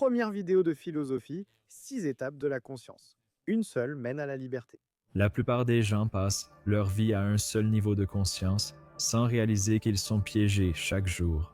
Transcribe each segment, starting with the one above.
première vidéo de philosophie, 6 étapes de la conscience. Une seule mène à la liberté. La plupart des gens passent leur vie à un seul niveau de conscience sans réaliser qu'ils sont piégés chaque jour.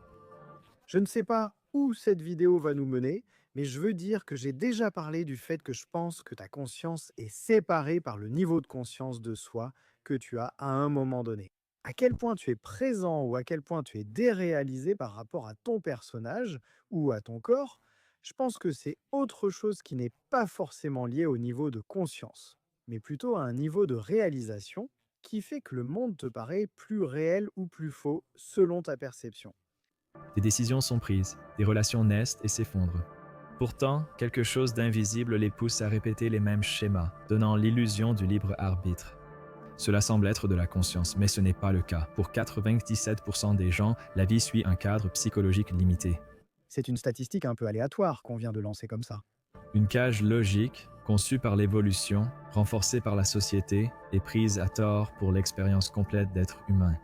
Je ne sais pas où cette vidéo va nous mener, mais je veux dire que j'ai déjà parlé du fait que je pense que ta conscience est séparée par le niveau de conscience de soi que tu as à un moment donné. À quel point tu es présent ou à quel point tu es déréalisé par rapport à ton personnage ou à ton corps, je pense que c'est autre chose qui n'est pas forcément lié au niveau de conscience, mais plutôt à un niveau de réalisation qui fait que le monde te paraît plus réel ou plus faux selon ta perception. Des décisions sont prises, des relations naissent et s'effondrent. Pourtant, quelque chose d'invisible les pousse à répéter les mêmes schémas, donnant l'illusion du libre arbitre. Cela semble être de la conscience, mais ce n'est pas le cas. Pour 97% des gens, la vie suit un cadre psychologique limité. C'est une statistique un peu aléatoire qu'on vient de lancer comme ça. Une cage logique, conçue par l'évolution, renforcée par la société et prise à tort pour l'expérience complète d'être humain.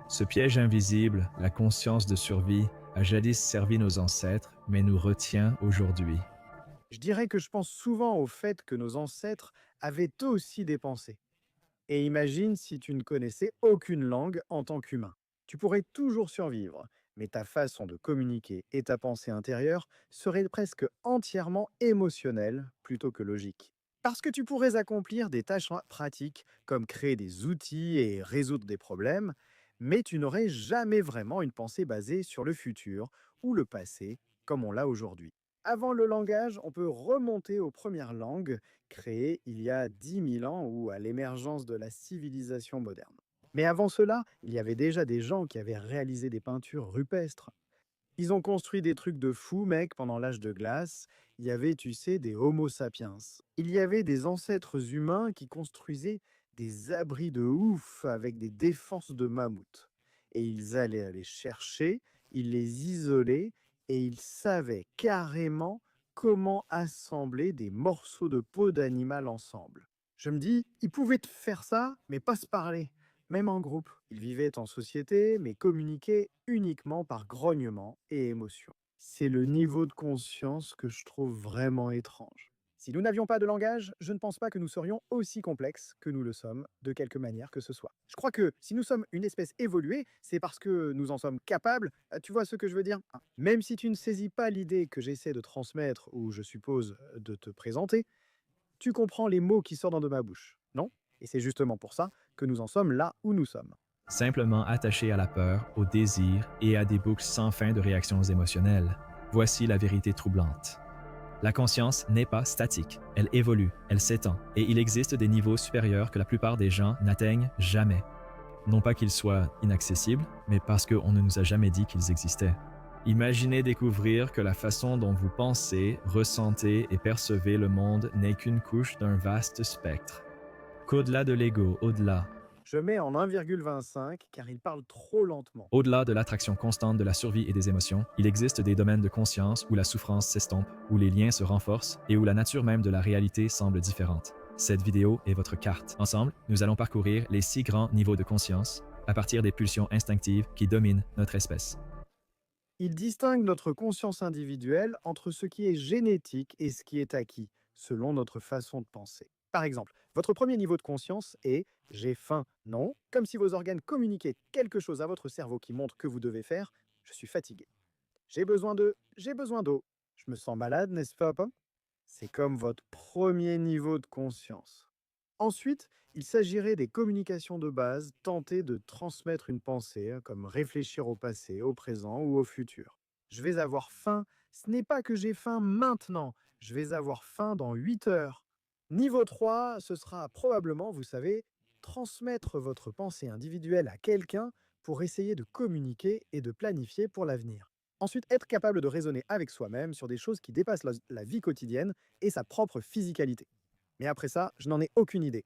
Ce piège invisible, la conscience de survie, a jadis servi nos ancêtres, mais nous retient aujourd'hui. Je dirais que je pense souvent au fait que nos ancêtres avaient eux aussi des pensées. Et imagine si tu ne connaissais aucune langue en tant qu'humain. Tu pourrais toujours survivre, mais ta façon de communiquer et ta pensée intérieure seraient presque entièrement émotionnelles plutôt que logiques. Parce que tu pourrais accomplir des tâches pratiques comme créer des outils et résoudre des problèmes, mais tu n'aurais jamais vraiment une pensée basée sur le futur ou le passé comme on l'a aujourd'hui. Avant le langage, on peut remonter aux premières langues créées il y a 10 000 ans ou à l'émergence de la civilisation moderne. Mais avant cela, il y avait déjà des gens qui avaient réalisé des peintures rupestres. Ils ont construit des trucs de fous, mec, pendant l'âge de glace. Il y avait, tu sais, des Homo sapiens. Il y avait des ancêtres humains qui construisaient des abris de ouf avec des défenses de mammouth. Et ils allaient les chercher, ils les isolaient et ils savaient carrément comment assembler des morceaux de peau d'animal ensemble. Je me dis, ils pouvaient faire ça, mais pas se parler. Même en groupe, ils vivaient en société, mais communiquaient uniquement par grognement et émotion. C'est le niveau de conscience que je trouve vraiment étrange. Si nous n'avions pas de langage, je ne pense pas que nous serions aussi complexes que nous le sommes, de quelque manière que ce soit. Je crois que si nous sommes une espèce évoluée, c'est parce que nous en sommes capables. Tu vois ce que je veux dire? Même si tu ne saisis pas l'idée que j'essaie de transmettre, ou je suppose de te présenter, tu comprends les mots qui sortent de ma bouche, non? Et c'est justement pour ça que nous en sommes là où nous sommes. Simplement attaché à la peur, au désir et à des boucles sans fin de réactions émotionnelles. Voici la vérité troublante. La conscience n'est pas statique, elle évolue, elle s'étend, et il existe des niveaux supérieurs que la plupart des gens n'atteignent jamais. Non pas qu'ils soient inaccessibles, mais parce qu'on ne nous a jamais dit qu'ils existaient. Imaginez découvrir que la façon dont vous pensez, ressentez et percevez le monde n'est qu'une couche d'un vaste spectre. Qu'au-delà de l'ego, Je mets en 1,25 car il parle trop lentement. au-delà de l'attraction constante de la survie et des émotions, il existe des domaines de conscience où la souffrance s'estompe, où les liens se renforcent et où la nature même de la réalité semble différente. Cette vidéo est votre carte. Ensemble, nous allons parcourir les 6 grands niveaux de conscience à partir des pulsions instinctives qui dominent notre espèce. Il distingue notre conscience individuelle entre ce qui est génétique et ce qui est acquis, selon notre façon de penser. Par exemple, votre premier niveau de conscience est « j'ai faim ». Non, comme si vos organes communiquaient quelque chose à votre cerveau qui montre que vous devez faire « je suis fatigué ». J'ai besoin d'eau. Je me sens malade, n'est-ce pas? C'est comme votre premier niveau de conscience. Ensuite, il s'agirait des communications de base, tenter de transmettre une pensée, comme réfléchir au passé, au présent ou au futur. Je vais avoir faim, ce n'est pas que j'ai faim maintenant, je vais avoir faim dans 8 heures. Niveau 3, ce sera probablement, vous savez, transmettre votre pensée individuelle à quelqu'un pour essayer de communiquer et de planifier pour l'avenir. Ensuite, être capable de raisonner avec soi-même sur des choses qui dépassent la vie quotidienne et sa propre physicalité. Mais après ça, je n'en ai aucune idée.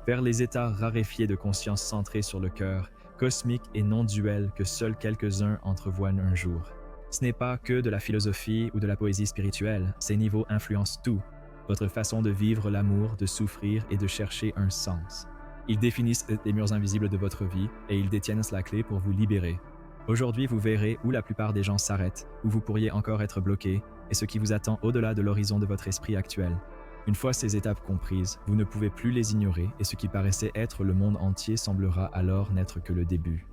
Vers les états raréfiés de conscience centrés sur le cœur, cosmique et non duel que seuls quelques-uns entrevoient un jour. Ce n'est pas que de la philosophie ou de la poésie spirituelle, ces niveaux influencent tout. Votre façon de vivre l'amour, de souffrir et de chercher un sens. Ils définissent les murs invisibles de votre vie et ils détiennent la clé pour vous libérer. Aujourd'hui, vous verrez où la plupart des gens s'arrêtent, où vous pourriez encore être bloqué, et ce qui vous attend au-delà de l'horizon de votre esprit actuel. Une fois ces étapes comprises, vous ne pouvez plus les ignorer et ce qui paraissait être le monde entier semblera alors n'être que le début.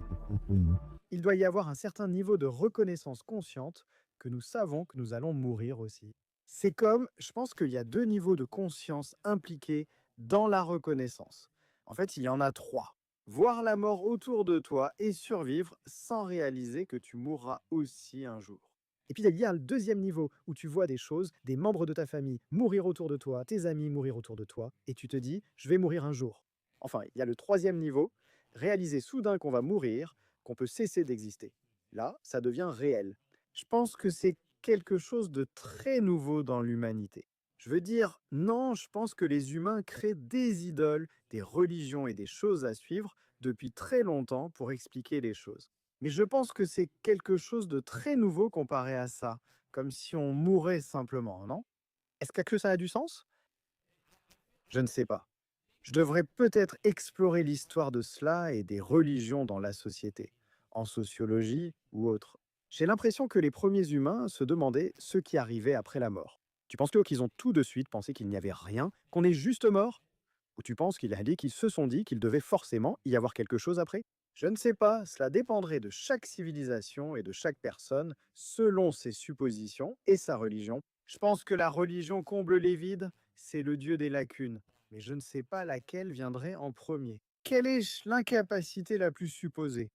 Il doit y avoir un certain niveau de reconnaissance consciente que nous savons que nous allons mourir aussi. C'est comme, je pense qu'il y a deux niveaux de conscience impliqués dans la reconnaissance. En fait, il y en a trois. Voir la mort autour de toi et survivre sans réaliser que tu mourras aussi un jour. Et puis il y a le deuxième niveau où tu vois des choses, des membres de ta famille mourir autour de toi, tes amis mourir autour de toi, et tu te dis, je vais mourir un jour. Enfin, il y a le troisième niveau, réaliser soudain qu'on va mourir, qu'on peut cesser d'exister. Là, ça devient réel. Je pense que c'est quelque chose de très nouveau dans l'humanité. Je veux dire, non, je pense que les humains créent des idoles, des religions et des choses à suivre depuis très longtemps pour expliquer les choses. Mais je pense que c'est quelque chose de très nouveau comparé à ça, comme si on mourait simplement, non? Est-ce que ça a du sens? Je ne sais pas. Je devrais peut-être explorer l'histoire de cela et des religions dans la société, en sociologie ou autre. J'ai l'impression que les premiers humains se demandaient ce qui arrivait après la mort. Tu penses qu'ils ont tout de suite pensé qu'il n'y avait rien, qu'on est juste mort? Ou tu penses qu'ils se sont dit qu'il devait forcément y avoir quelque chose après? Je ne sais pas, cela dépendrait de chaque civilisation et de chaque personne, selon ses suppositions et sa religion. Je pense que la religion comble les vides, c'est le dieu des lacunes, mais je ne sais pas laquelle viendrait en premier. Quelle est l'incapacité la plus supposée?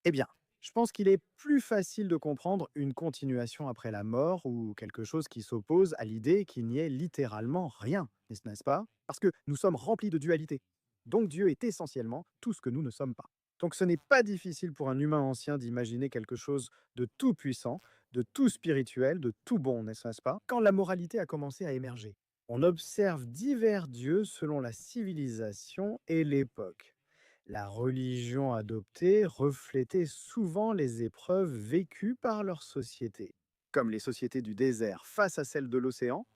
Eh bien, je pense qu'il est plus facile de comprendre une continuation après la mort ou quelque chose qui s'oppose à l'idée qu'il n'y ait littéralement rien, n'est-ce pas? Parce que nous sommes remplis de dualité. Donc Dieu est essentiellement tout ce que nous ne sommes pas. Donc ce n'est pas difficile pour un humain ancien d'imaginer quelque chose de tout puissant, de tout spirituel, de tout bon, n'est-ce pas? Quand la moralité a commencé à émerger, on observe divers dieux selon la civilisation et l'époque. La religion adoptée reflétait souvent les épreuves vécues par leur société, comme les sociétés du désert face à celles de l'océan,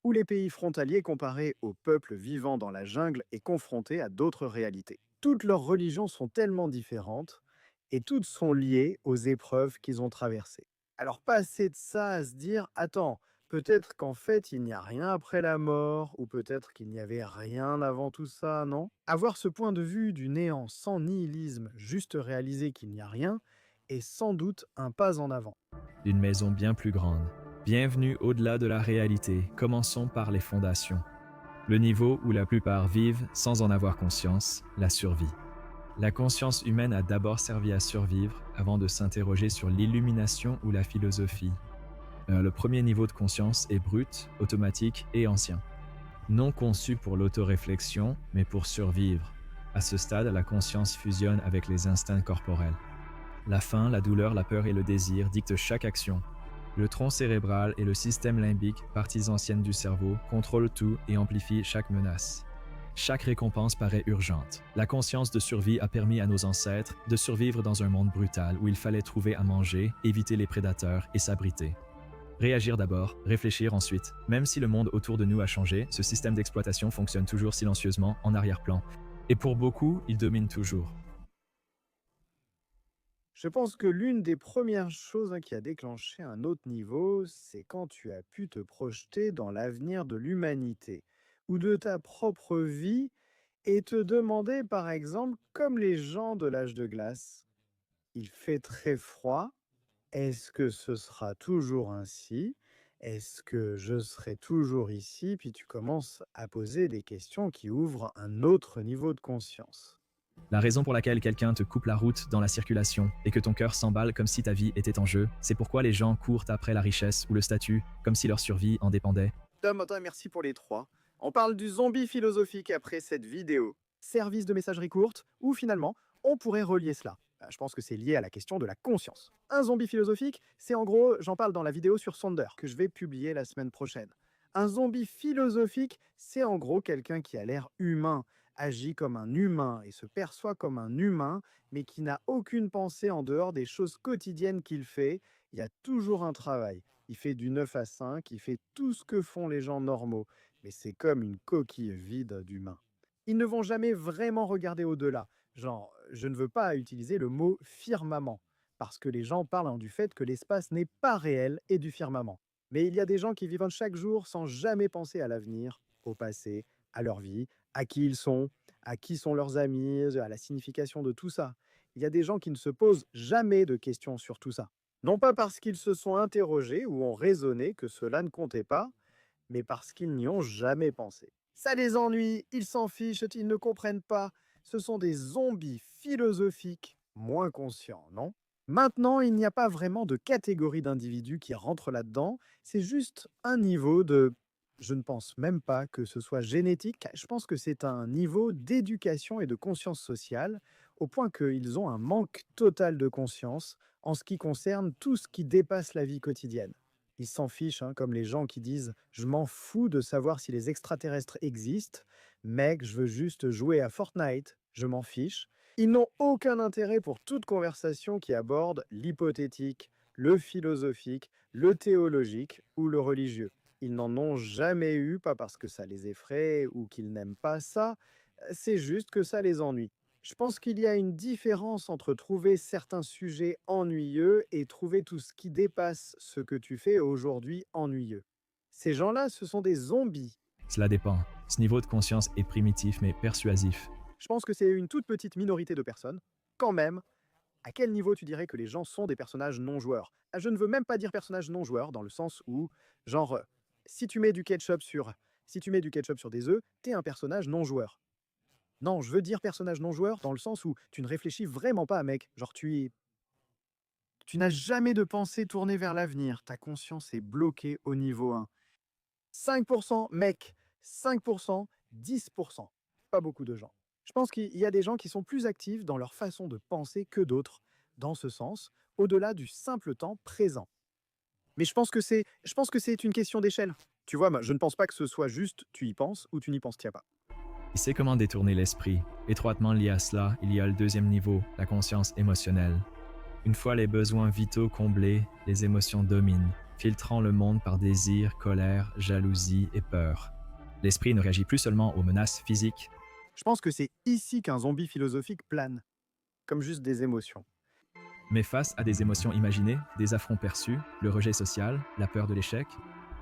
ou les pays frontaliers comparés aux peuples vivant dans la jungle et confrontés à d'autres réalités. Toutes leurs religions sont tellement différentes et toutes sont liées aux épreuves qu'ils ont traversées. Alors passer de ça à se dire, attends, peut-être qu'en fait il n'y a rien après la mort, ou peut-être qu'il n'y avait rien avant tout ça, non? Avoir ce point de vue du néant sans nihilisme, juste réaliser qu'il n'y a rien, est sans doute un pas en avant. D'une maison bien plus grande. Bienvenue au-delà de la réalité. Commençons par les fondations. Le niveau où la plupart vivent sans en avoir conscience, la survie. La conscience humaine a d'abord servi à survivre avant de s'interroger sur l'illumination ou la philosophie. Le premier niveau de conscience est brut, automatique et ancien. Non conçu pour l'autoréflexion, mais pour survivre. À ce stade, la conscience fusionne avec les instincts corporels. La faim, la douleur, la peur et le désir dictent chaque action. Le tronc cérébral et le système limbique, parties anciennes du cerveau, contrôlent tout et amplifient chaque menace. Chaque récompense paraît urgente. La conscience de survie a permis à nos ancêtres de survivre dans un monde brutal où il fallait trouver à manger, éviter les prédateurs et s'abriter. Réagir d'abord, réfléchir ensuite. Même si le monde autour de nous a changé, ce système d'exploitation fonctionne toujours silencieusement en arrière-plan. Et pour beaucoup, il domine toujours. Je pense que l'une des premières choses qui a déclenché un autre niveau, c'est quand tu as pu te projeter dans l'avenir de l'humanité ou de ta propre vie et te demander, par exemple, comme les gens de l'âge de glace, il fait très froid, est-ce que ce sera toujours ainsi? Est-ce que je serai toujours ici? Puis tu commences à poser des questions qui ouvrent un autre niveau de conscience. La raison pour laquelle quelqu'un te coupe la route dans la circulation et que ton cœur s'emballe comme si ta vie était en jeu, c'est pourquoi les gens courent après la richesse ou le statut, comme si leur survie en dépendait. Tom, attends, merci pour les trois. On parle du zombie philosophique après cette vidéo. Service de messagerie courte, ou finalement, on pourrait relier cela. Je pense que c'est lié à la question de la conscience. Un zombie philosophique, c'est en gros, j'en parle dans la vidéo sur Sonder, que je vais publier la semaine prochaine. Un zombie philosophique, c'est en gros quelqu'un qui a l'air humain, agit comme un humain et se perçoit comme un humain, mais qui n'a aucune pensée en dehors des choses quotidiennes qu'il fait. Il y a toujours un travail. Il fait du 9 à 5, il fait tout ce que font les gens normaux, mais c'est comme une coquille vide d'humain. Ils ne vont jamais vraiment regarder au-delà. Genre, je ne veux pas utiliser le mot firmament, parce que les gens parlent du fait que l'espace n'est pas réel et du firmament. Mais il y a des gens qui vivent chaque jour sans jamais penser à l'avenir, au passé, à leur vie, à qui ils sont, à qui sont leurs amis, à la signification de tout ça. Il y a des gens qui ne se posent jamais de questions sur tout ça. Non pas parce qu'ils se sont interrogés ou ont raisonné que cela ne comptait pas, mais parce qu'ils n'y ont jamais pensé. Ça les ennuie, ils s'en fichent, ils ne comprennent pas. Ce sont des zombies philosophiques moins conscients, non? Maintenant, il n'y a pas vraiment de catégorie d'individus qui rentrent là-dedans, c'est juste un niveau de... Je ne pense même pas que ce soit génétique, je pense que c'est un niveau d'éducation et de conscience sociale, au point qu'ils ont un manque total de conscience en ce qui concerne tout ce qui dépasse la vie quotidienne. Ils s'en fichent, hein, comme les gens qui disent: «Je m'en fous de savoir si les extraterrestres existent, mec, je veux juste jouer à Fortnite, je m'en fiche». Ils n'ont aucun intérêt pour toute conversation qui aborde l'hypothétique, le philosophique, le théologique ou le religieux. Ils n'en ont jamais eu, pas parce que ça les effraie ou qu'ils n'aiment pas ça, c'est juste que ça les ennuie. Je pense qu'il y a une différence entre trouver certains sujets ennuyeux et trouver tout ce qui dépasse ce que tu fais aujourd'hui ennuyeux. Ces gens-là, ce sont des zombies. Cela dépend. Ce niveau de conscience est primitif mais persuasif. Je pense que c'est une toute petite minorité de personnes. Quand même, à quel niveau tu dirais que les gens sont des personnages non joueurs? Ah, je ne veux même pas dire personnages non joueurs dans le sens où, genre, si tu mets du ketchup sur, si tu mets du ketchup sur des œufs, t'es un personnage non joueur. Non, je veux dire personnage non joueur dans le sens où tu ne réfléchis vraiment pas, mec. Genre, tu n'as jamais de pensée tournée vers l'avenir. Ta conscience est bloquée au niveau 1. 5%, mec. 5%, 10%. Pas beaucoup de gens. Je pense qu'il y a des gens qui sont plus actifs dans leur façon de penser que d'autres, dans ce sens, au-delà du simple temps présent. Mais je pense que c'est une question d'échelle. Tu vois, je ne pense pas que ce soit juste tu y penses ou tu n'y penses pas. Il sait comment détourner l'esprit. Étroitement lié à cela, il y a le deuxième niveau, la conscience émotionnelle. Une fois les besoins vitaux comblés, les émotions dominent, filtrant le monde par désir, colère, jalousie et peur. L'esprit ne réagit plus seulement aux menaces physiques. Je pense que c'est ici qu'un zombie philosophique plane, comme juste des émotions. Mais face à des émotions imaginées, des affronts perçus, le rejet social, la peur de l'échec,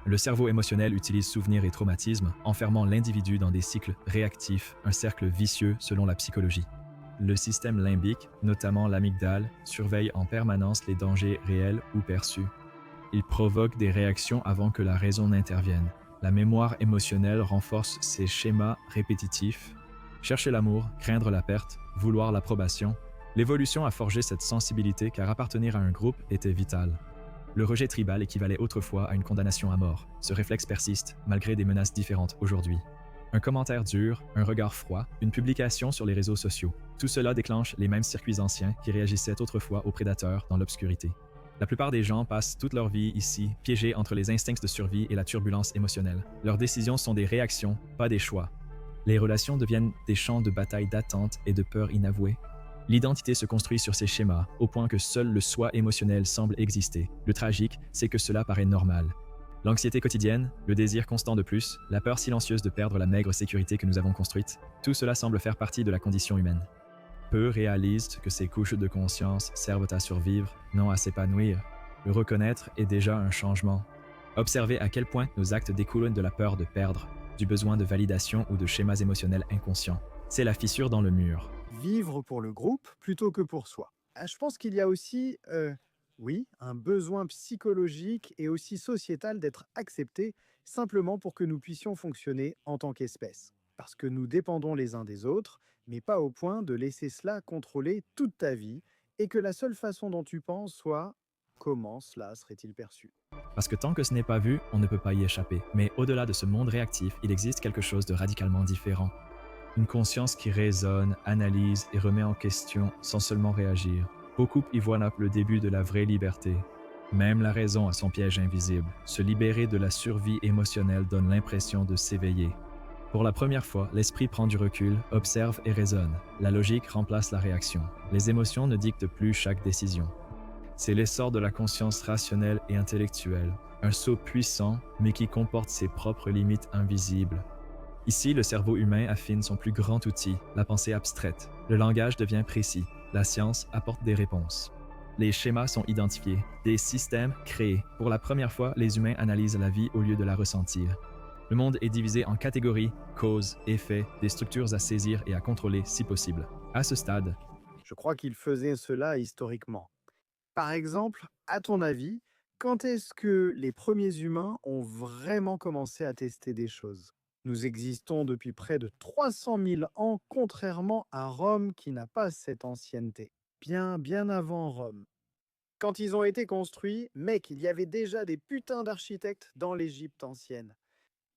le cerveau émotionnel utilise souvenirs et traumatismes, enfermant l'individu dans des cycles réactifs, un cercle vicieux selon la psychologie. Le système limbique, notamment l'amygdale, surveille en permanence les dangers réels ou perçus. Il provoque des réactions avant que la raison n'intervienne. La mémoire émotionnelle renforce ces schémas répétitifs. Chercher l'amour, craindre la perte, vouloir l'approbation. L'évolution a forgé cette sensibilité car appartenir à un groupe était vital. Le rejet tribal équivalait autrefois à une condamnation à mort. Ce réflexe persiste, malgré des menaces différentes aujourd'hui. Un commentaire dur, un regard froid, une publication sur les réseaux sociaux. Tout cela déclenche les mêmes circuits anciens qui réagissaient autrefois aux prédateurs dans l'obscurité. La plupart des gens passent toute leur vie ici, piégés entre les instincts de survie et la turbulence émotionnelle. Leurs décisions sont des réactions, pas des choix. Les relations deviennent des champs de bataille d'attente et de peur inavouée. L'identité se construit sur ces schémas, au point que seul le soi émotionnel semble exister. Le tragique, c'est que cela paraît normal. L'anxiété quotidienne, le désir constant de plus, la peur silencieuse de perdre la maigre sécurité que nous avons construite, tout cela semble faire partie de la condition humaine. Peu réalisent que ces couches de conscience servent à survivre, non à s'épanouir. Le reconnaître est déjà un changement. Observer à quel point nos actes découlent de la peur de perdre, du besoin de validation ou de schémas émotionnels inconscients. C'est la fissure dans le mur. Vivre pour le groupe plutôt que pour soi. Ah, je pense qu'il y a aussi, oui, un besoin psychologique et aussi sociétal d'être accepté simplement pour que nous puissions fonctionner en tant qu'espèce. Parce que nous dépendons les uns des autres, mais pas au point de laisser cela contrôler toute ta vie et que la seule façon dont tu penses soit comment cela serait-il perçu. Parce que tant que ce n'est pas vu, on ne peut pas y échapper. Mais au-delà de ce monde réactif, il existe quelque chose de radicalement différent. Une conscience qui raisonne, analyse et remet en question sans seulement réagir. Beaucoup y voient là le début de la vraie liberté. Même la raison a son piège invisible. Se libérer de la survie émotionnelle donne l'impression de s'éveiller. Pour la première fois, l'esprit prend du recul, observe et raisonne. La logique remplace la réaction. Les émotions ne dictent plus chaque décision. C'est l'essor de la conscience rationnelle et intellectuelle. Un saut puissant, mais qui comporte ses propres limites invisibles. Ici, le cerveau humain affine son plus grand outil, la pensée abstraite. Le langage devient précis. La science apporte des réponses. Les schémas sont identifiés, des systèmes créés. Pour la première fois, les humains analysent la vie au lieu de la ressentir. Le monde est divisé en catégories, causes, effets, des structures à saisir et à contrôler si possible. À ce stade, Je crois qu'ils faisaient cela historiquement. Par exemple, à ton avis, quand est-ce que les premiers humains ont vraiment commencé à tester des choses? Nous existons depuis près de 300 000 ans, contrairement à Rome qui n'a pas cette ancienneté. Bien, bien avant Rome. Quand ils ont été construits, mec, il y avait déjà des putains d'architectes dans l'Égypte ancienne.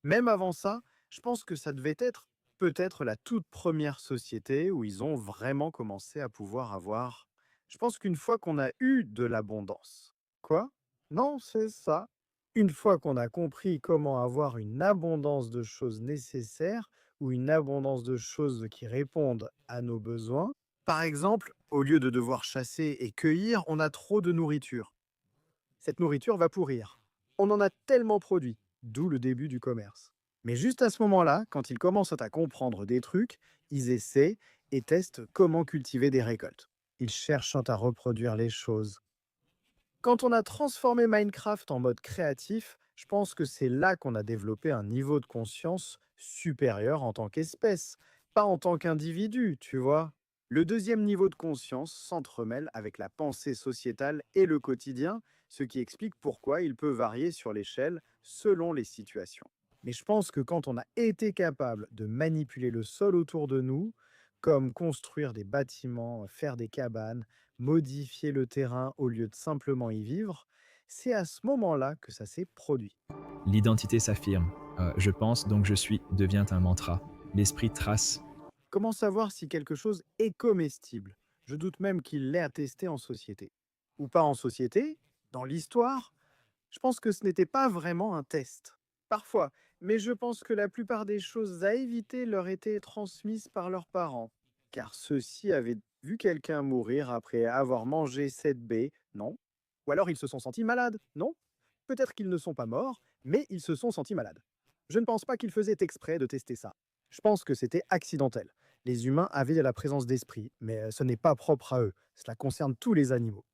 Même avant ça, je pense que ça devait être peut-être la toute première société où ils ont vraiment commencé à pouvoir avoir. Je pense qu'une fois qu'on a eu de l'abondance. Quoi? Non, c'est ça. Une fois qu'on a compris comment avoir une abondance de choses nécessaires ou une abondance de choses qui répondent à nos besoins, par exemple, au lieu de devoir chasser et cueillir, on a trop de nourriture. Cette nourriture va pourrir. On en a tellement produit, d'où le début du commerce. Mais juste à ce moment-là, quand ils commencent à comprendre des trucs, ils essaient et testent comment cultiver des récoltes. Ils cherchent à reproduire les choses. Quand on a transformé Minecraft en mode créatif, je pense que c'est là qu'on a développé un niveau de conscience supérieur en tant qu'espèce, pas en tant qu'individu, tu vois. Le deuxième niveau de conscience s'entremêle avec la pensée sociétale et le quotidien, ce qui explique pourquoi il peut varier sur l'échelle selon les situations. Mais je pense que quand on a été capable de manipuler le sol autour de nous, comme construire des bâtiments, faire des cabanes, modifier le terrain au lieu de simplement y vivre, c'est à ce moment-là que ça s'est produit. l'identité s'affirme. Je pense donc je suis devient un mantra. L'esprit trace. Comment savoir si quelque chose est comestible? Je doute même qu'il l'ait attesté en société. Ou pas en société, dans l'histoire, je pense que ce n'était pas vraiment un test. Parfois, mais je pense que la plupart des choses à éviter leur étaient transmises par leurs parents, car ceux-ci avaient vu quelqu'un mourir après avoir mangé cette baie, non? Ou alors ils se sont sentis malades, non? Peut-être qu'ils ne sont pas morts, mais ils se sont sentis malades. Je ne pense pas qu'ils faisaient exprès de tester ça. Je pense que c'était accidentel. Les humains avaient de la présence d'esprit, mais ce n'est pas propre à eux. Cela concerne tous les animaux.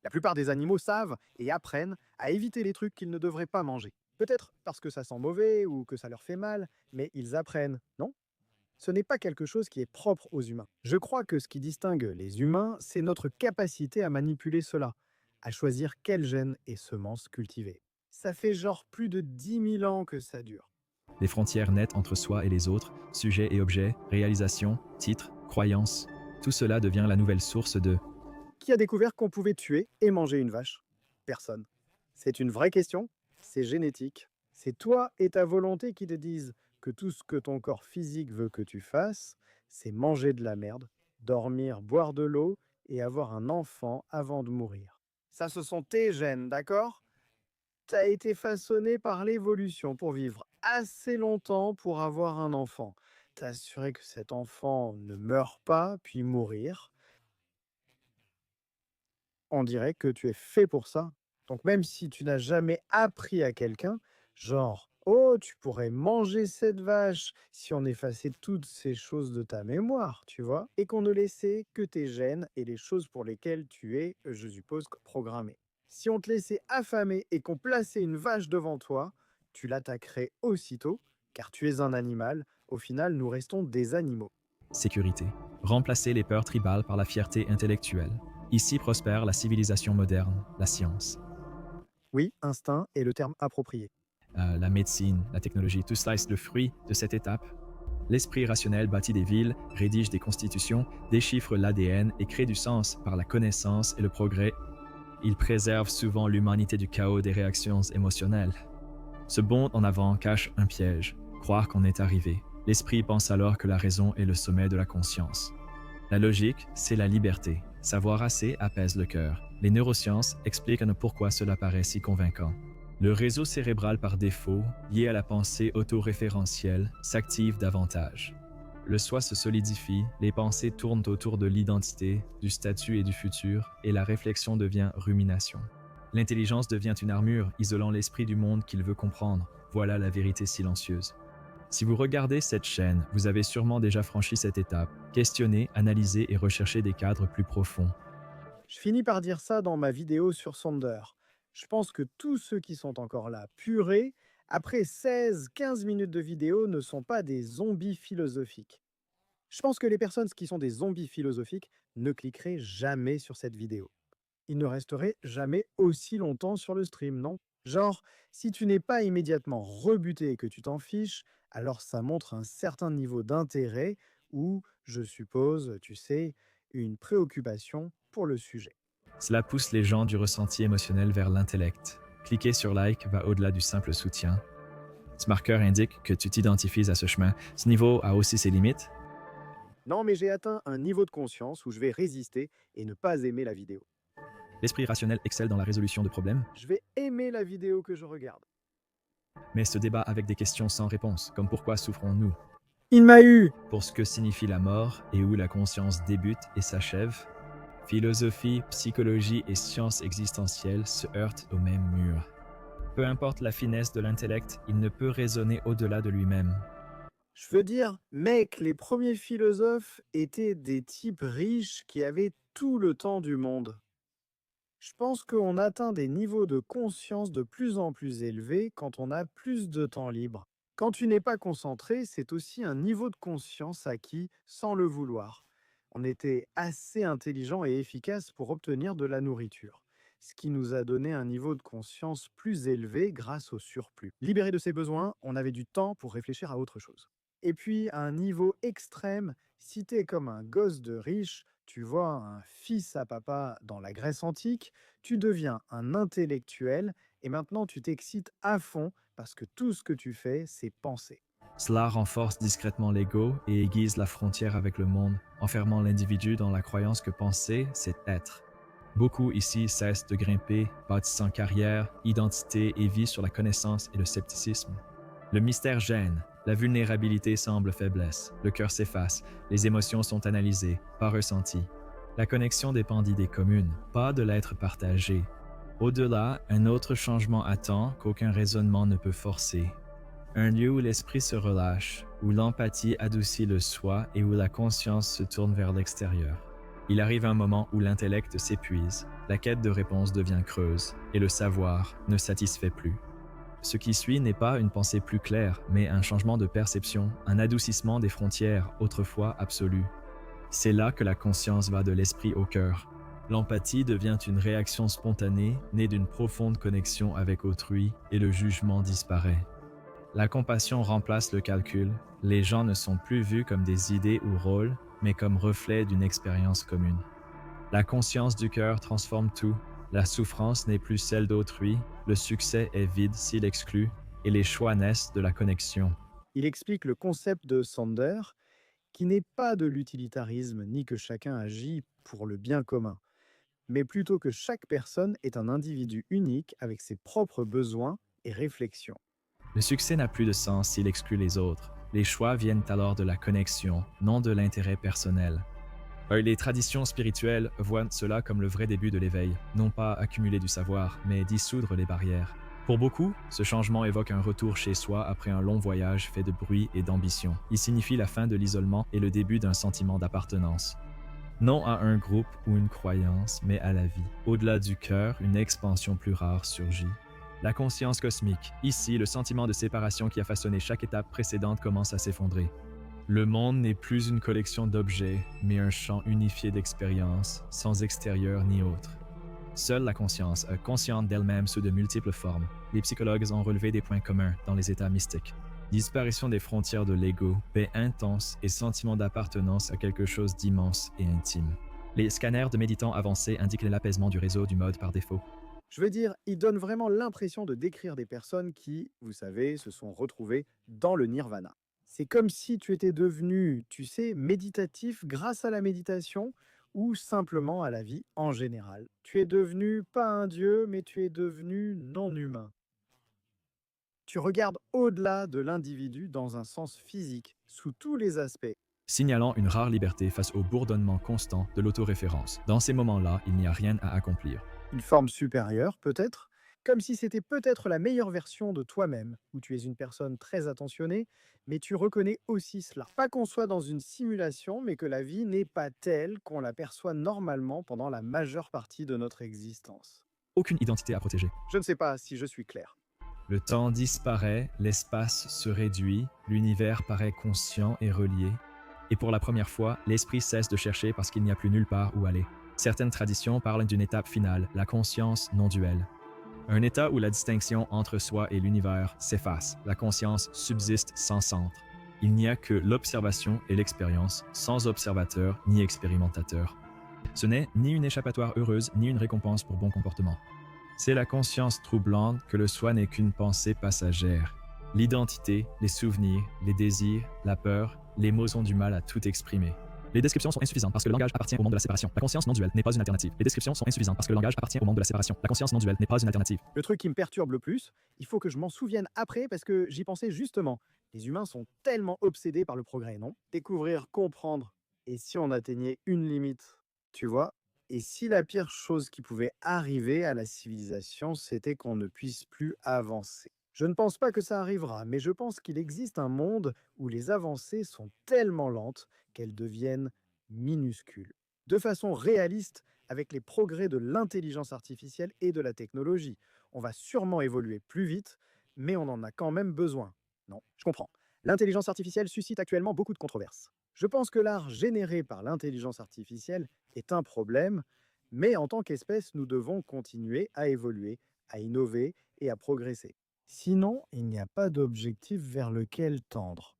La plupart des animaux savent et apprennent à éviter les trucs qu'ils ne devraient pas manger. Peut-être parce que ça sent mauvais ou que ça leur fait mal, mais ils apprennent, non? Ce n'est pas quelque chose qui est propre aux humains. Je crois que ce qui distingue les humains, c'est notre capacité à manipuler cela, à choisir quels gènes et semences cultiver. Ça fait genre plus de 10 000 ans que ça dure. Les frontières nettes entre soi et les autres, sujets et objets, réalisations, titres, croyances. Tout cela devient la nouvelle source de Qui a découvert qu'on pouvait tuer et manger une vache? Personne. C'est une vraie question, c'est génétique. C'est toi et ta volonté qui te disent que tout ce que ton corps physique veut que tu fasses, c'est manger de la merde, dormir, boire de l'eau et avoir un enfant avant de mourir. Ça, ce sont tes gènes, d'accord? T'as été façonné par l'évolution pour vivre assez longtemps pour avoir un enfant. T'assurer que cet enfant ne meurt pas, puis mourir. On dirait que tu es fait pour ça. Donc même si tu n'as jamais appris à quelqu'un, genre, oh, tu pourrais manger cette vache si on effaçait toutes ces choses de ta mémoire, tu vois, et qu'on ne laissait que tes gènes et les choses pour lesquelles tu es, je suppose, programmé. Si on te laissait affamer et qu'on plaçait une vache devant toi, tu l'attaquerais aussitôt, car tu es un animal. Au final, nous restons des animaux. sécurité. Remplacer les peurs tribales par la fierté intellectuelle. Ici prospère la civilisation moderne, la science. Oui, instinct est le terme approprié. La médecine, la technologie, tout cela est le fruit de cette étape. L'esprit rationnel bâtit des villes, rédige des constitutions, déchiffre l'ADN et crée du sens par la connaissance et le progrès. Il préserve souvent l'humanité du chaos des réactions émotionnelles. Ce bond en avant cache un piège, croire qu'on est arrivé. L'esprit pense alors que la raison est le sommet de la conscience. La logique, c'est la liberté. Savoir assez apaise le cœur. Les neurosciences expliquent pourquoi cela paraît si convaincant. Le réseau cérébral par défaut, lié à la pensée autoréférentielle, s'active davantage. Le soi se solidifie, les pensées tournent autour de l'identité, du statut et du futur, et la réflexion devient rumination. L'intelligence devient une armure isolant l'esprit du monde qu'il veut comprendre. Voilà la vérité silencieuse. Si vous regardez cette chaîne, vous avez sûrement déjà franchi cette étape. Questionnez, analysez et recherchez des cadres plus profonds. Je finis par dire ça dans ma vidéo sur Sonder. Je pense que tous ceux qui sont encore là, purés, après 16-15 minutes de vidéo, ne sont pas des zombies philosophiques. Je pense que les personnes qui sont des zombies philosophiques ne cliqueraient jamais sur cette vidéo. Ils ne resteraient jamais aussi longtemps sur le stream, non? Genre, si tu n'es pas immédiatement rebuté et que tu t'en fiches, alors ça montre un certain niveau d'intérêt ou, je suppose, tu sais, une préoccupation pour le sujet. Cela pousse les gens du ressenti émotionnel vers l'intellect. Cliquer sur like va au-delà du simple soutien. Ce marqueur indique que tu t'identifies à ce chemin. Ce niveau a aussi ses limites. Non, mais j'ai atteint un niveau de conscience où je vais résister et ne pas aimer la vidéo. L'esprit rationnel excelle dans la résolution de problèmes, Je vais aimer la vidéo que je regarde. mais se débat avec des questions sans réponse, comme pourquoi souffrons-nous, Il m'a eu! pour ce que signifie la mort et où la conscience débute et s'achève. Philosophie, psychologie et sciences existentielles se heurtent au même mur. Peu importe la finesse de l'intellect, il ne peut raisonner au-delà de lui-même. Je veux dire, mec, les premiers philosophes étaient des types riches qui avaient tout le temps du monde. Je pense qu'on atteint des niveaux de conscience de plus en plus élevés quand on a plus de temps libre. Quand tu n'es pas concentré, c'est aussi un niveau de conscience acquis sans le vouloir. On était assez intelligent et efficace pour obtenir de la nourriture, ce qui nous a donné un niveau de conscience plus élevé grâce au surplus. Libéré de ses besoins, on avait du temps pour réfléchir à autre chose. Et puis, à un niveau extrême, si t'es comme un gosse de riche, tu vois un fils à papa dans la Grèce antique, tu deviens un intellectuel et maintenant tu t'excites à fond parce que tout ce que tu fais, c'est penser. Cela renforce discrètement l'ego et aiguise la frontière avec le monde, enfermant l'individu dans la croyance que penser, c'est être. Beaucoup ici cessent de grimper, bâtissant carrière, identité et vie sur la connaissance et le scepticisme. Le mystère gêne, la vulnérabilité semble faiblesse, le cœur s'efface, les émotions sont analysées, pas ressenties. La connexion dépend d'idées communes, pas de l'être partagé. Au-delà, un autre changement attend qu'aucun raisonnement ne peut forcer. Un lieu où l'esprit se relâche, où l'empathie adoucit le soi et où la conscience se tourne vers l'extérieur. Il arrive un moment où l'intellect s'épuise, la quête de réponse devient creuse et le savoir ne satisfait plus. Ce qui suit n'est pas une pensée plus claire, mais un changement de perception, un adoucissement des frontières autrefois absolues. C'est là que la conscience va de l'esprit au cœur. L'empathie devient une réaction spontanée, née d'une profonde connexion avec autrui, et le jugement disparaît. La compassion remplace le calcul, les gens ne sont plus vus comme des idées ou rôles, mais comme reflets d'une expérience commune. La conscience du cœur transforme tout, la souffrance n'est plus celle d'autrui, le succès est vide s'il exclut, et les choix naissent de la connexion. Il explique le concept de Sander, qui n'est pas de l'utilitarisme ni que chacun agit pour le bien commun, mais plutôt que chaque personne est un individu unique avec ses propres besoins et réflexions. Le succès n'a plus de sens s'il exclut les autres. Les choix viennent alors de la connexion, non de l'intérêt personnel. Les traditions spirituelles voient cela comme le vrai début de l'éveil, non pas accumuler du savoir, mais dissoudre les barrières. Pour beaucoup, ce changement évoque un retour chez soi après un long voyage fait de bruit et d'ambition. Il signifie la fin de l'isolement et le début d'un sentiment d'appartenance. Non à un groupe ou une croyance, mais à la vie. Au-delà du cœur, une expansion plus rare surgit. La conscience cosmique. Ici, le sentiment de séparation qui a façonné chaque étape précédente commence à s'effondrer. Le monde n'est plus une collection d'objets, mais un champ unifié d'expériences, sans extérieur ni autre. Seule la conscience, consciente d'elle-même sous de multiples formes. Les psychologues ont relevé des points communs dans les états mystiques. Disparition des frontières de l'ego, paix intense et sentiment d'appartenance à quelque chose d'immense et intime. Les scanners de méditants avancés indiquent l'apaisement du réseau du mode par défaut. Je veux dire, il donne vraiment l'impression de décrire des personnes qui, vous savez, se sont retrouvées dans le nirvana. C'est comme si tu étais devenu, tu sais, méditatif grâce à la méditation ou simplement à la vie en général. Tu es devenu pas un dieu, mais tu es devenu non humain. Tu regardes au-delà de l'individu dans un sens physique, sous tous les aspects. Signalant une rare liberté face au bourdonnement constant de l'autoréférence. Dans ces moments-là, il n'y a rien à accomplir. Une forme supérieure, peut-être, Comme si c'était peut-être la meilleure version de toi-même, où tu es une personne très attentionnée, mais tu reconnais aussi cela. Pas qu'on soit dans une simulation, mais que la vie n'est pas telle qu'on la perçoit normalement pendant la majeure partie de notre existence. Aucune identité à protéger. Je ne sais pas si je suis clair. Le temps disparaît, l'espace se réduit, l'univers paraît conscient et relié, et pour la première fois, l'esprit cesse de chercher parce qu'il n'y a plus nulle part où aller. Certaines traditions parlent d'une étape finale, la conscience non duelle. Un état où la distinction entre soi et l'univers s'efface, la conscience subsiste sans centre. Il n'y a que l'observation et l'expérience, sans observateur ni expérimentateur. Ce n'est ni une échappatoire heureuse, ni une récompense pour bon comportement. C'est la conscience troublante que le soi n'est qu'une pensée passagère. L'identité, les souvenirs, les désirs, la peur, les mots ont du mal à tout exprimer. Les descriptions sont insuffisantes parce que le langage appartient au monde de la séparation. La conscience non duelle n'est pas une alternative. Les descriptions sont insuffisantes parce que le langage appartient au monde de la séparation. La conscience non duelle n'est pas une alternative. Le truc qui me perturbe le plus, il faut que je m'en souvienne après parce que j'y pensais justement. Les humains sont tellement obsédés par le progrès, non? Découvrir, comprendre. Et si on atteignait une limite, tu vois? Et si la pire chose qui pouvait arriver à la civilisation, c'était qu'on ne puisse plus avancer? Je ne pense pas que ça arrivera, mais je pense qu'il existe un monde où les avancées sont tellement lentes qu'elles deviennent minuscules. De façon réaliste, avec les progrès de l'intelligence artificielle et de la technologie, on va sûrement évoluer plus vite, mais on en a quand même besoin. Non, je comprends. L'intelligence artificielle suscite actuellement beaucoup de controverses. Je pense que l'art généré par l'intelligence artificielle est un problème, mais en tant qu'espèce, nous devons continuer à évoluer, à innover et à progresser. Sinon, il n'y a pas d'objectif vers lequel tendre.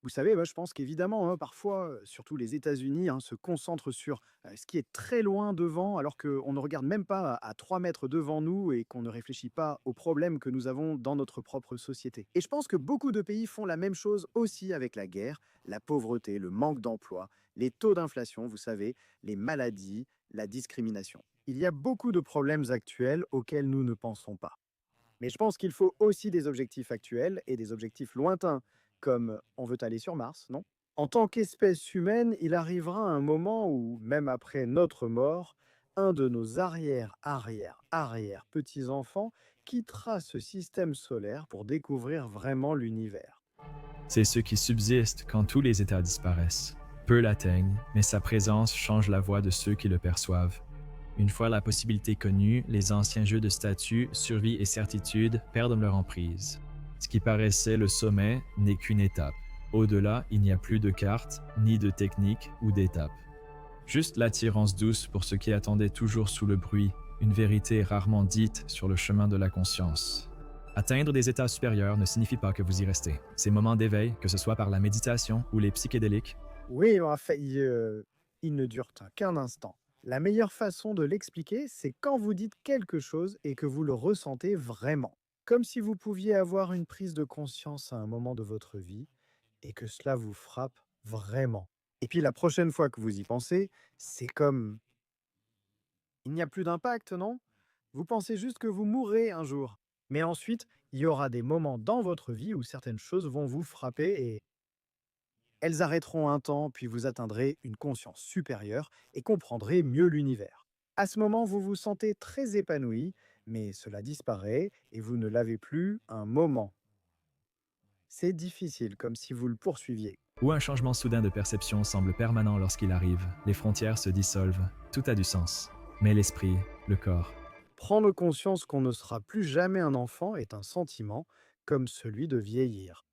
Vous savez, moi, je pense qu'évidemment, hein, parfois, surtout les États-Unis, hein, se concentrent sur ce qui est très loin devant, alors qu'on ne regarde même pas à 3 mètres devant nous et qu'on ne réfléchit pas aux problèmes que nous avons dans notre propre société. Et je pense que beaucoup de pays font la même chose aussi avec la guerre, la pauvreté, le manque d'emploi, les taux d'inflation, vous savez, les maladies, la discrimination. Il y a beaucoup de problèmes actuels auxquels nous ne pensons pas. Mais je pense qu'il faut aussi des objectifs actuels et des objectifs lointains, comme on veut aller sur Mars, non? En tant qu'espèce humaine, il arrivera un moment où, même après notre mort, un de nos arrière-arrière-arrière-petits-enfants quittera ce système solaire pour découvrir vraiment l'univers. C'est ce qui subsiste quand tous les états disparaissent. Peu l'atteignent, mais sa présence change la voix de ceux qui le perçoivent. Une fois la possibilité connue, les anciens jeux de statut, survie et certitude perdent leur emprise. Ce qui paraissait le sommet n'est qu'une étape. Au-delà, il n'y a plus de carte, ni de technique ou d'étape. Juste l'attirance douce pour ceux qui attendaient toujours sous le bruit, une vérité rarement dite sur le chemin de la conscience. Atteindre des états supérieurs ne signifie pas que vous y restez. Ces moments d'éveil, que ce soit par la méditation ou les psychédéliques, Oui, mais enfin, il ne dure qu'un instant. La meilleure façon de l'expliquer, c'est quand vous dites quelque chose et que vous le ressentez vraiment. Comme si vous pouviez avoir une prise de conscience à un moment de votre vie et que cela vous frappe vraiment. Et puis la prochaine fois que vous y pensez, c'est comme il n'y a plus d'impact, non? Vous pensez juste que vous mourrez un jour. Mais ensuite, il y aura des moments dans votre vie où certaines choses vont vous frapper et elles arrêteront un temps, puis vous atteindrez une conscience supérieure et comprendrez mieux l'univers. À ce moment, vous vous sentez très épanoui, mais cela disparaît et vous ne l'avez plus un moment. C'est difficile, comme si vous le poursuiviez. où un changement soudain de perception semble permanent lorsqu'il arrive, les frontières se dissolvent, tout a du sens. Mais l'esprit, le corps, Prendre conscience qu'on ne sera plus jamais un enfant est un sentiment comme celui de vieillir.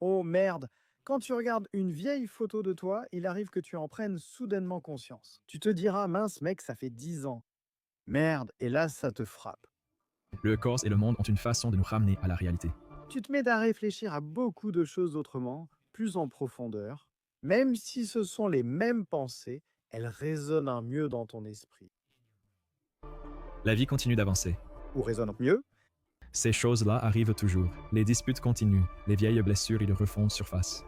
Oh merde! Quand tu regardes une vieille photo de toi, il arrive que tu en prennes soudainement conscience. Tu te diras, mince mec, ça fait 10 ans. Merde, et là, ça te frappe. le corps et le monde ont une façon de nous ramener à la réalité. Tu te mets à réfléchir à beaucoup de choses autrement, plus en profondeur. Même si ce sont les mêmes pensées, elles résonnent un mieux dans ton esprit. La vie continue d'avancer. Ou résonnent mieux. Ces choses-là arrivent toujours. Les disputes continuent, les vieilles blessures y refont surface.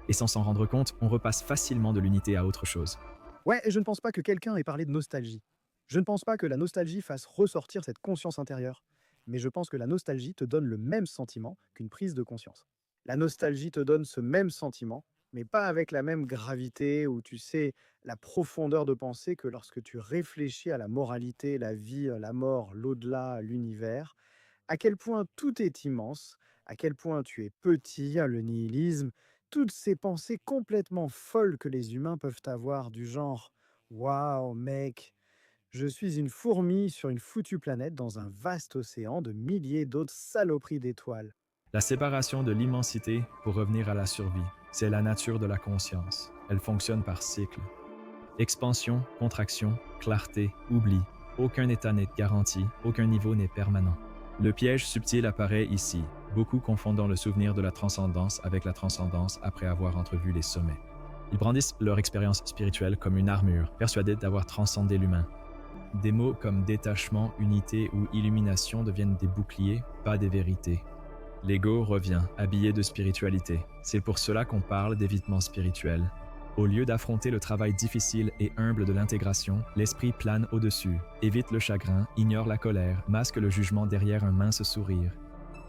Et sans s'en rendre compte, on repasse facilement de l'unité à autre chose. Ouais, et je ne pense pas que quelqu'un ait parlé de nostalgie. Je ne pense pas que la nostalgie fasse ressortir cette conscience intérieure. Mais je pense que la nostalgie te donne le même sentiment qu'une prise de conscience. La nostalgie te donne ce même sentiment mais pas avec la même gravité ou tu sais, la profondeur de pensée que lorsque tu réfléchis à la moralité, la vie, la mort, l'au-delà, l'univers. À quel point tout est immense, à quel point tu es petit, le nihilisme, toutes ces pensées complètement folles que les humains peuvent avoir du genre: «Waouh mec, je suis une fourmi sur une foutue planète dans un vaste océan de milliers d'autres saloperies d'étoiles». La séparation de l'immensité pour revenir à la survie, c'est la nature de la conscience. Elle fonctionne par cycle. Expansion, contraction, clarté, oubli. Aucun état n'est garanti, aucun niveau n'est permanent. Le piège subtil apparaît ici, beaucoup confondant le souvenir de la transcendance avec la transcendance après avoir entrevu les sommets. Ils brandissent leur expérience spirituelle comme une armure, persuadés d'avoir transcendé l'humain. Des mots comme détachement, unité ou illumination deviennent des boucliers, pas des vérités. L'ego revient, habillé de spiritualité. C'est pour cela qu'on parle d'évitement spirituel. Au lieu d'affronter le travail difficile et humble de l'intégration, l'esprit plane au-dessus, évite le chagrin, ignore la colère, masque le jugement derrière un mince sourire.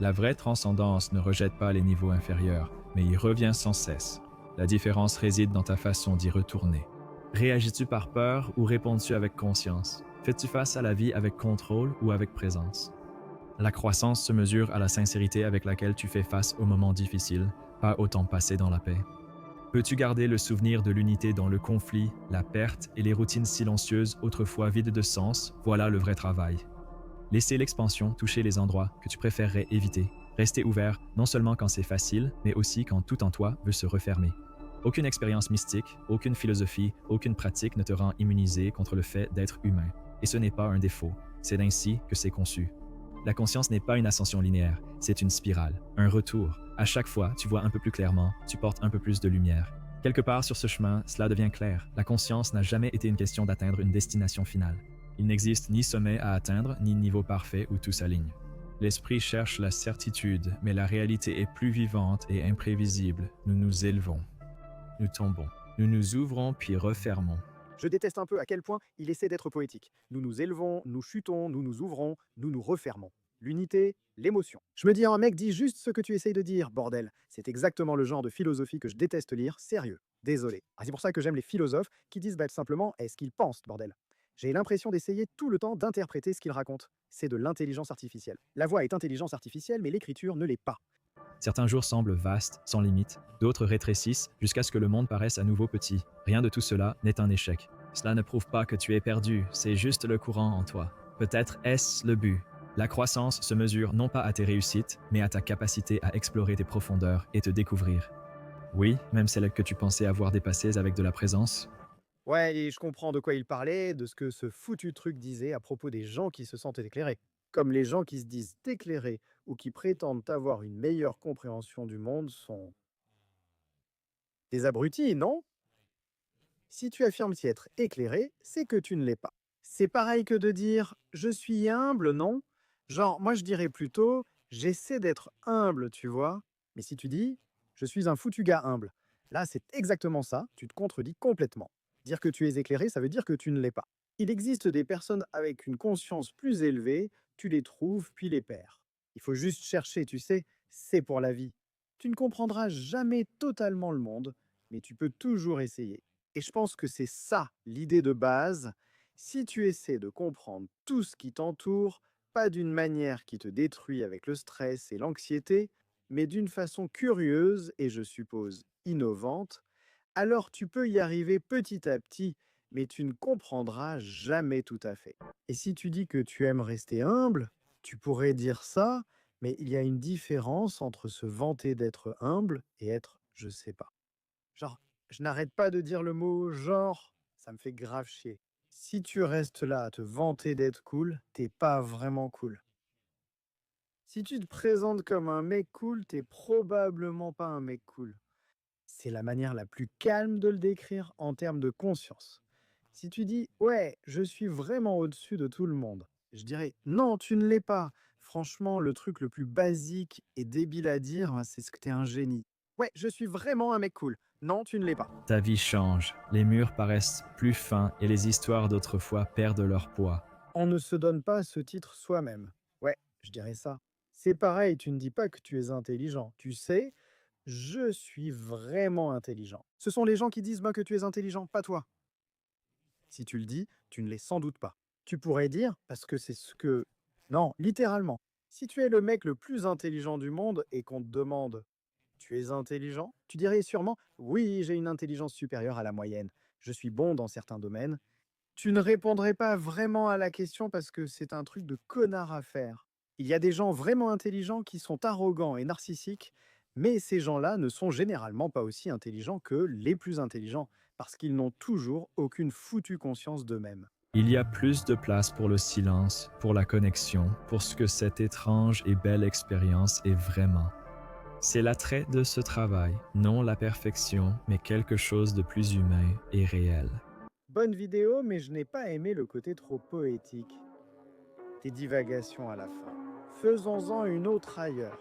La vraie transcendance ne rejette pas les niveaux inférieurs, mais y revient sans cesse. La différence réside dans ta façon d'y retourner. Réagis-tu par peur ou réponds-tu avec conscience? Fais-tu face à la vie avec contrôle ou avec présence? La croissance se mesure à la sincérité avec laquelle tu fais face aux moments difficiles, pas au temps passé dans la paix. Peux-tu garder le souvenir de l'unité dans le conflit, la perte et les routines silencieuses autrefois vides de sens? Voilà le vrai travail. Laisser l'expansion toucher les endroits que tu préférerais éviter. Rester ouvert non seulement quand c'est facile, mais aussi quand tout en toi veut se refermer. Aucune expérience mystique, aucune philosophie, aucune pratique ne te rend immunisé contre le fait d'être humain. Et ce n'est pas un défaut, c'est ainsi que c'est conçu. La conscience n'est pas une ascension linéaire, c'est une spirale, un retour. À chaque fois, tu vois un peu plus clairement, tu portes un peu plus de lumière. Quelque part sur ce chemin, cela devient clair. La conscience n'a jamais été une question d'atteindre une destination finale. Il n'existe ni sommet à atteindre, ni niveau parfait où tout s'aligne. L'esprit cherche la certitude, mais la réalité est plus vivante et imprévisible. Nous nous élevons. Nous tombons. Nous nous ouvrons puis refermons. Je déteste un peu à quel point il essaie d'être poétique. Nous nous élevons, nous chutons, nous nous ouvrons, nous nous refermons. L'unité, l'émotion. Je me dis, un mec, dis juste ce que tu essayes de dire, bordel. C'est exactement le genre de philosophie que je déteste lire, sérieux. Désolé. C'est pour ça que j'aime les philosophes qui disent simplement est-ce qu'ils pensent, bordel. J'ai l'impression d'essayer tout le temps d'interpréter ce qu'ils racontent. C'est de l'intelligence artificielle. La voix est intelligence artificielle, mais l'écriture ne l'est pas. Certains jours semblent vastes, sans limite, d'autres rétrécissent jusqu'à ce que le monde paraisse à nouveau petit. Rien de tout cela n'est un échec. Cela ne prouve pas que tu es perdu, c'est juste le courant en toi. Peut-être est-ce le but. La croissance se mesure non pas à tes réussites, mais à ta capacité à explorer tes profondeurs et te découvrir. Oui, même celles que tu pensais avoir dépassées avec de la présence. Ouais, et je comprends de quoi il parlait, de ce que ce foutu truc disait à propos des gens qui se sentent éclairés. Comme les gens qui se disent éclairés ou qui prétendent avoir une meilleure compréhension du monde sont des abrutis, non? Si tu affirmes s'y être éclairé, c'est que tu ne l'es pas. C'est pareil que de dire je suis humble, non? Genre, moi je dirais plutôt j'essaie d'être humble, tu vois? Mais si tu dis je suis un foutu gars humble, là c'est exactement ça, tu te contredis complètement. Dire que tu es éclairé, ça veut dire que tu ne l'es pas. Il existe des personnes avec une conscience plus élevée, tu les trouves puis les perds. Il faut juste chercher, tu sais, c'est pour la vie. Tu ne comprendras jamais totalement le monde, mais tu peux toujours essayer. Et je pense que c'est ça l'idée de base. Si tu essaies de comprendre tout ce qui t'entoure, pas d'une manière qui te détruit avec le stress et l'anxiété, mais d'une façon curieuse et je suppose innovante, alors tu peux y arriver petit à petit, mais tu ne comprendras jamais tout à fait. Et si tu dis que tu aimes rester humble, tu pourrais dire ça, mais il y a une différence entre se vanter d'être humble et être je sais pas. Genre, je n'arrête pas de dire le mot genre, ça me fait grave chier. Si tu restes là à te vanter d'être cool, t'es pas vraiment cool. Si tu te présentes comme un mec cool, t'es probablement pas un mec cool. C'est la manière la plus calme de le décrire en termes de conscience. Si tu dis ouais, je suis vraiment au-dessus de tout le monde, je dirais non, tu ne l'es pas. Franchement, le truc le plus basique et débile à dire, c'est que t'es un génie. Ouais, je suis vraiment un mec cool. Non, tu ne l'es pas. Ta vie change, les murs paraissent plus fins et les histoires d'autrefois perdent leur poids. On ne se donne pas ce titre soi-même. Ouais, je dirais ça. C'est pareil, tu ne dis pas que tu es intelligent. Tu sais, Je suis vraiment intelligent. Ce sont les gens qui disent moi que tu es intelligent, pas toi. Si tu le dis, tu ne l'es sans doute pas. Tu pourrais dire, parce que c'est ce que... Non, littéralement. Si tu es le mec le plus intelligent du monde et qu'on te demande tu es intelligent, tu dirais sûrement oui, j'ai une intelligence supérieure à la moyenne. Je suis bon dans certains domaines. Tu ne répondrais pas vraiment à la question parce que c'est un truc de connard à faire. Il y a des gens vraiment intelligents qui sont arrogants et narcissiques, mais ces gens-là ne sont généralement pas aussi intelligents que les plus intelligents, parce qu'ils n'ont toujours aucune foutue conscience d'eux-mêmes. Il y a plus de place pour le silence, pour la connexion, pour ce que cette étrange et belle expérience est vraiment. C'est l'attrait de ce travail, non la perfection, mais quelque chose de plus humain et réel. Bonne vidéo, mais je n'ai pas aimé le côté trop poétique. Tes divagations à la fin. Faisons-en une autre ailleurs.